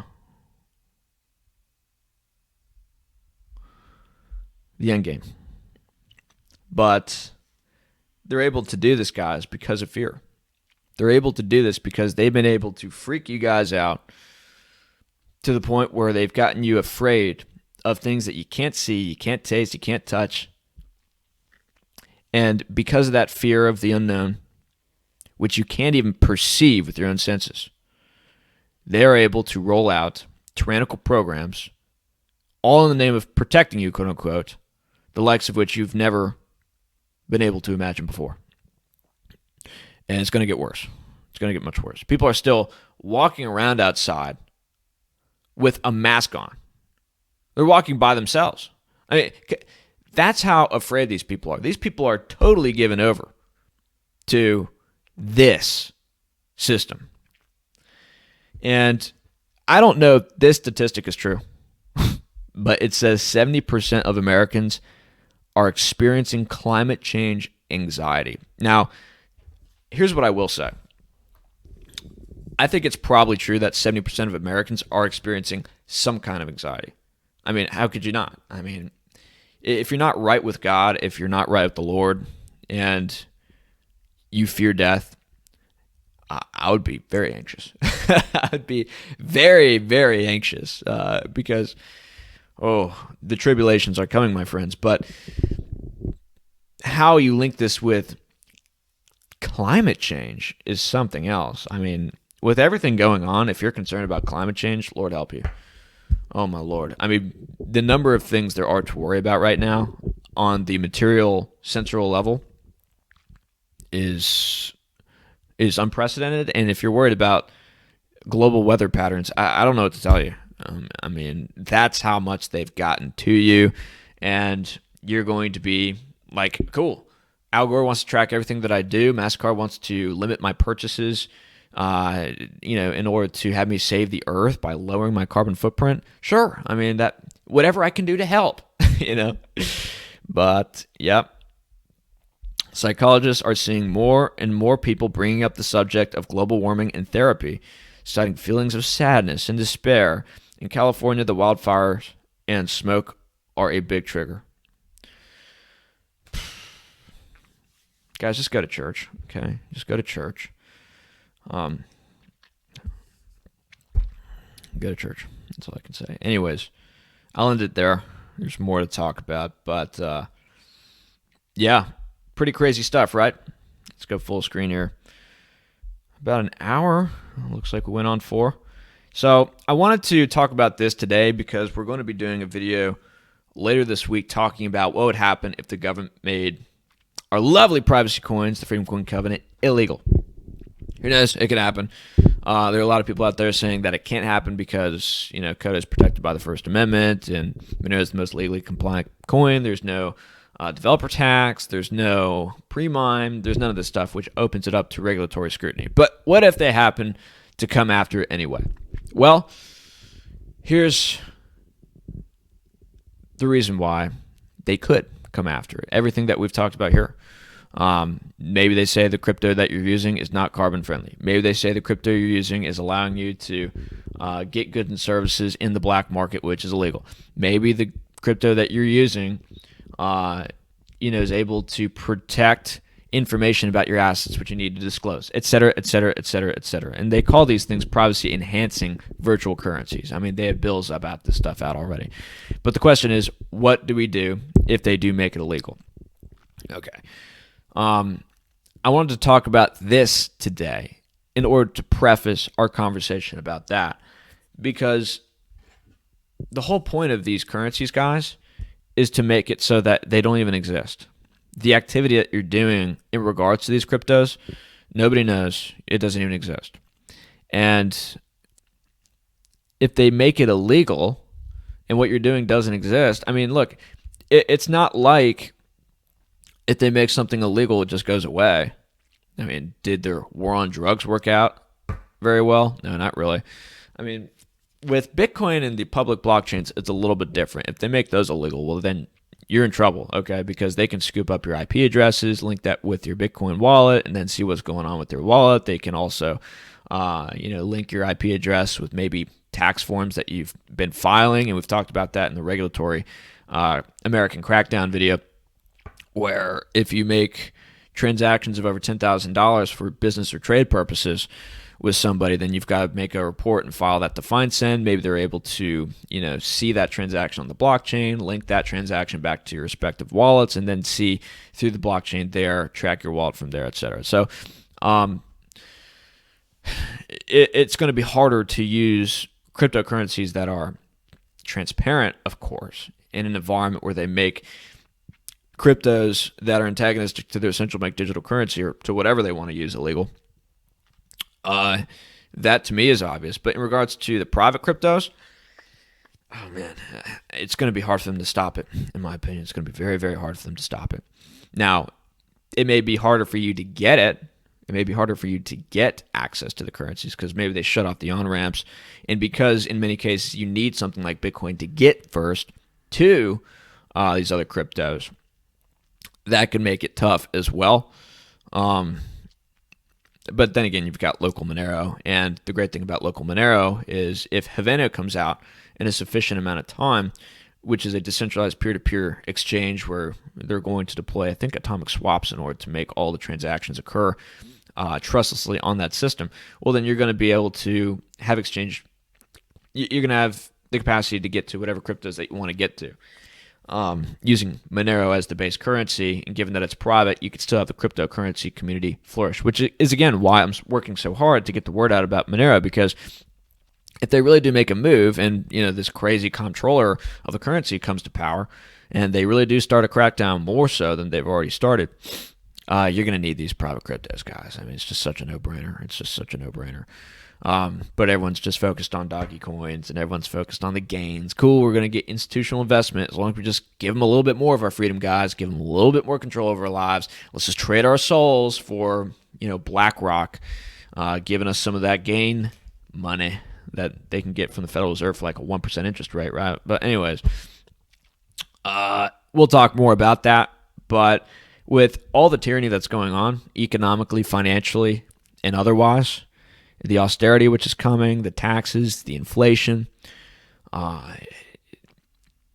the end game. But they're able to do this, guys, because of fear. They're able to do this because they've been able to freak you guys out to the point where they've gotten you afraid of things that you can't see, you can't taste, you can't touch. And because of that fear of the unknown, which you can't even perceive with your own senses, they're able to roll out tyrannical programs, all in the name of protecting you, quote unquote, the likes of which you've never been able to imagine before. And it's going to get worse. It's going to get much worse. People are still walking around outside with a mask on. They're walking by themselves. I mean, that's how afraid these people are. These people are totally given over to this system. And I don't know if this statistic is true, but it says 70% of Americans are experiencing climate change anxiety. Now, here's what I will say. I think it's probably true that 70% of Americans are experiencing some kind of anxiety. I mean, how could you not? I mean, if you're not right with God, if you're not right with the Lord, and you fear death, I would be very anxious. I would be very, very anxious because, the tribulations are coming, my friends. But how you link this with climate change is something else. I mean, with everything going on, if you're concerned about climate change, Lord help you. Oh, my Lord. I mean, the number of things there are to worry about right now on the material sensorial level is unprecedented. And if you're worried about global weather patterns, I don't know what to tell you. I mean, that's how much they've gotten to you. And you're going to be like, cool. Al Gore wants to track everything that I do. MasterCard wants to limit my purchases, in order to have me save the earth by lowering my carbon footprint. Sure. I mean, that whatever I can do to help, But, yep. Psychologists are seeing more and more people bringing up the subject of global warming in therapy, citing feelings of sadness and despair. In California, the wildfires and smoke are a big trigger. Guys, just go to church, okay? Just go to church. Go to church. That's all I can say. Anyways, I'll end it there. There's more to talk about, but yeah, pretty crazy stuff, right? Let's go full screen here. About an hour. Looks like we went on 4. So I wanted to talk about this today because we're going to be doing a video later this week talking about what would happen if the government made our lovely privacy coins, the Freedom Coin Covenant, illegal. Who knows? It could happen. There are a lot of people out there saying that it can't happen because, CODA is protected by the First Amendment, and Monero is the most legally compliant coin. There's no developer tax. There's no pre-mine. There's none of this stuff, which opens it up to regulatory scrutiny. But what if they happen to come after it anyway? Well, here's the reason why they could come after it. Everything that we've talked about here. Maybe they say the crypto that you're using is not carbon friendly. Maybe they say the crypto you're using is allowing you to get goods and services in the black market, which is illegal. Maybe the crypto that you're using, is able to protect information about your assets, which you need to disclose, et cetera, et cetera, et cetera, et cetera. And they call these things privacy enhancing virtual currencies. I mean, they have bills about this stuff out already. But the question is, what do we do if they do make it illegal? Okay. I wanted to talk about this today in order to preface our conversation about that, because the whole point of these currencies, guys, is to make it so that they don't even exist. The activity that you're doing in regards to these cryptos, nobody knows. It doesn't even exist. And if they make it illegal and what you're doing doesn't exist, I mean, look, it's not like if they make something illegal, it just goes away. I mean, did their war on drugs work out very well? No, not really. I mean, with Bitcoin and the public blockchains, it's a little bit different. If they make those illegal, well, then you're in trouble, okay? Because they can scoop up your IP addresses, link that with your Bitcoin wallet, and then see what's going on with their wallet. They can also, link your IP address with maybe tax forms that you've been filing, and we've talked about that in the regulatory American Crackdown video, where if you make transactions of over $10,000 for business or trade purposes with somebody, then you've got to make a report and file that to FineSend. Maybe they're able to, see that transaction on the blockchain, link that transaction back to your respective wallets, and then see through the blockchain there, track your wallet from there, et cetera. So it's going to be harder to use cryptocurrencies that are transparent, of course, in an environment where they make cryptos that are antagonistic to their central bank digital currency or to whatever they want to use illegal. That to me is obvious. But in regards to the private cryptos, oh man, it's going to be hard for them to stop it. In my opinion, it's going to be very, very hard for them to stop it. Now, it may be harder for you to get it. It may be harder for you to get access to the currencies because maybe they shut off the on-ramps. And because in many cases you need something like Bitcoin to get first to these other cryptos, that could make it tough as well. But then again, you've got local Monero. And the great thing about local Monero is if Havana comes out in a sufficient amount of time, which is a decentralized peer-to-peer exchange where they're going to deploy, I think, atomic swaps in order to make all the transactions occur trustlessly on that system, well, then you're going to be able to have exchange. You're going to have the capacity to get to whatever cryptos that you want to get to. Using Monero as the base currency, and given that it's private, you could still have the cryptocurrency community flourish, which is, again, why I'm working so hard to get the word out about Monero, because if they really do make a move and, this crazy comptroller of the currency comes to power and they really do start a crackdown more so than they've already started, you're going to need these private cryptos, guys. I mean, it's just such a no-brainer. It's just such a no-brainer. But everyone's just focused on doggy coins and everyone's focused on the gains. Cool, we're going to get institutional investment as long as we just give them a little bit more of our freedom, guys. Give them a little bit more control over our lives. Let's just trade our souls for, BlackRock giving us some of that gain money that they can get from the Federal Reserve for like a 1% interest rate, right? But anyways, we'll talk more about that. But with all the tyranny that's going on, economically, financially, and otherwise, the austerity which is coming, the taxes, the inflation,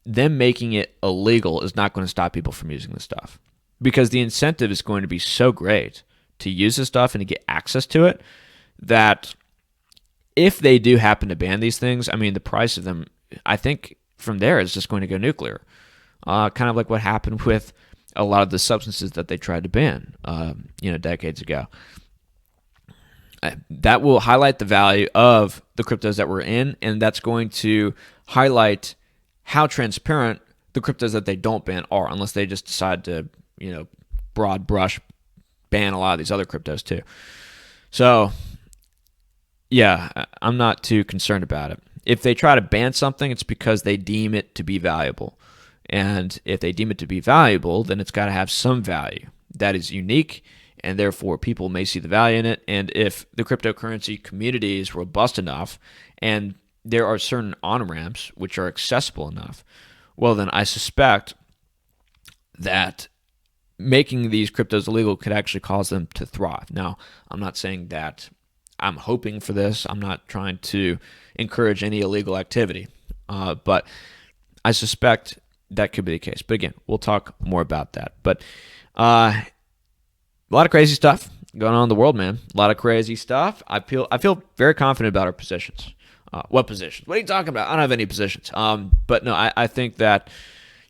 them making it illegal is not going to stop people from using this stuff, because the incentive is going to be so great to use this stuff and to get access to it that if they do happen to ban these things, I mean, the price of them, I think from there is just going to go nuclear. Kind of like what happened with a lot of the substances that they tried to ban, decades ago. That will highlight the value of the cryptos that we're in, and that's going to highlight how transparent the cryptos that they don't ban are, unless they just decide to, broad brush ban a lot of these other cryptos too. So, yeah, I'm not too concerned about it. If they try to ban something, it's because they deem it to be valuable. And if they deem it to be valuable, then it's got to have some value that is unique, and therefore people may see the value in it. And if the cryptocurrency community is robust enough and there are certain on-ramps which are accessible enough, well, then I suspect that making these cryptos illegal could actually cause them to thrive. Now, I'm not saying that I'm hoping for this. I'm not trying to encourage any illegal activity, but I suspect that could be the case. But again, we'll talk more about that. But a lot of crazy stuff going on in the world, man. A lot of crazy stuff. I feel very confident about our positions. What positions? What are you talking about? I don't have any positions. But no, I think that,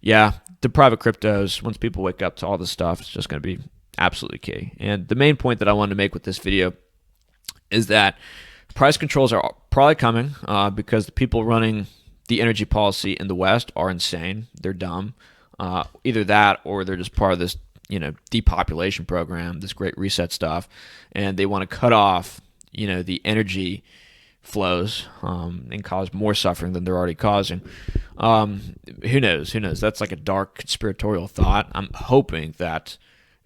yeah, the private cryptos, once people wake up to all this stuff, it's just going to be absolutely key. And the main point that I wanted to make with this video is that price controls are probably coming because the people running the energy policy in the West are insane. They're dumb. Either that or they're just part of this, depopulation program, this Great Reset stuff, and they want to cut off, the energy flows and cause more suffering than they're already causing. Who knows? That's like a dark conspiratorial thought. I'm hoping that,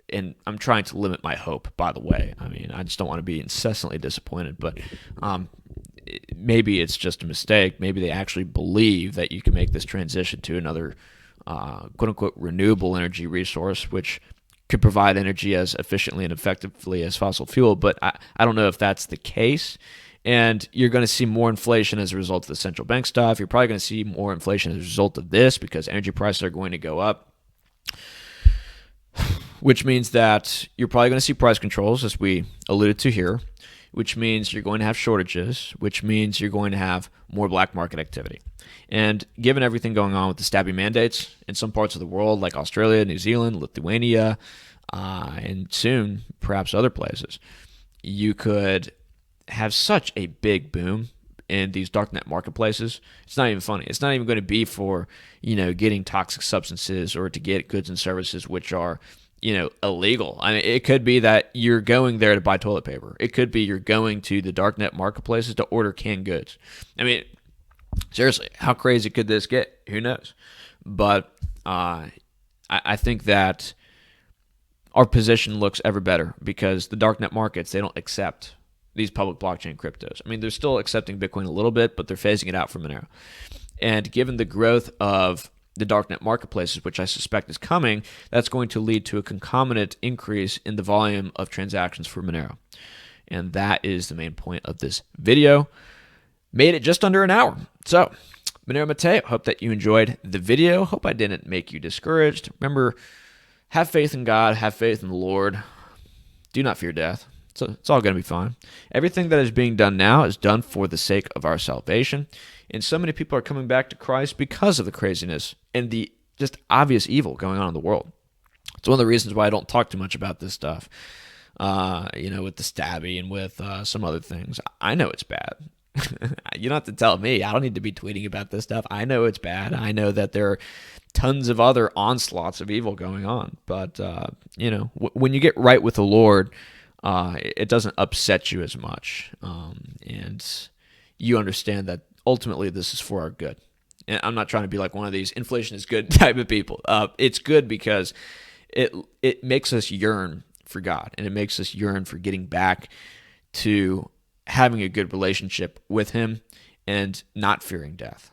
and I'm trying to limit my hope, by the way. I mean, I just don't want to be incessantly disappointed, but maybe it's just a mistake. Maybe they actually believe that you can make this transition to another quote-unquote renewable energy resource, which could provide energy as efficiently and effectively as fossil fuel. But I don't know if that's the case. And you're going to see more inflation as a result of the central bank stuff. You're probably going to see more inflation as a result of this because energy prices are going to go up, which means that you're probably going to see price controls, as we alluded to here, which means you're going to have shortages, which means you're going to have more black market activity. And given everything going on with the stabby mandates in some parts of the world, like Australia, New Zealand, Lithuania, and soon perhaps other places, you could have such a big boom in these darknet marketplaces. It's not even funny. It's not even going to be for, getting toxic substances or to get goods and services which are, illegal. I mean, it could be that you're going there to buy toilet paper. It could be you're going to the darknet marketplaces to order canned goods. I mean, seriously, how crazy could this get? Who knows? But I think that our position looks ever better because the darknet markets, they don't accept these public blockchain cryptos. I mean, they're still accepting Bitcoin a little bit, but they're phasing it out from Monero. And given the growth of the darknet marketplaces, which I suspect is coming, that's going to lead to a concomitant increase in the volume of transactions for Monero. And that is the main point of this video. Made it just under an hour. So Monero Matteo, hope that you enjoyed the video. Hope I didn't make you discouraged. Remember, have faith in God, have faith in the Lord. Do not fear death. So it's all going to be fine. Everything that is being done now is done for the sake of our salvation. And so many people are coming back to Christ because of the craziness and the just obvious evil going on in the world. It's one of the reasons why I don't talk too much about this stuff, with the stabby and with some other things. I know it's bad. You don't have to tell me. I don't need to be tweeting about this stuff. I know it's bad. I know that there are tons of other onslaughts of evil going on. But, when you get right with the Lord, it doesn't upset you as much. And you understand that ultimately this is for our good. And I'm not trying to be like one of these inflation is good type of people. It's good because it makes us yearn for God, and it makes us yearn for getting back to having a good relationship with Him and not fearing death.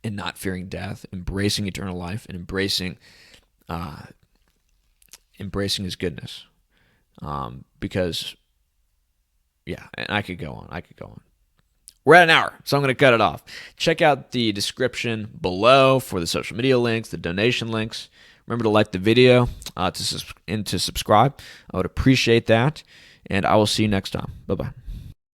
Embracing eternal life, and embracing His goodness. Because, and I could go on. We're at an hour, so I'm going to cut it off. Check out the description below for the social media links, the donation links. Remember to like the video and to subscribe. I would appreciate that, and I will see you next time. Bye-bye.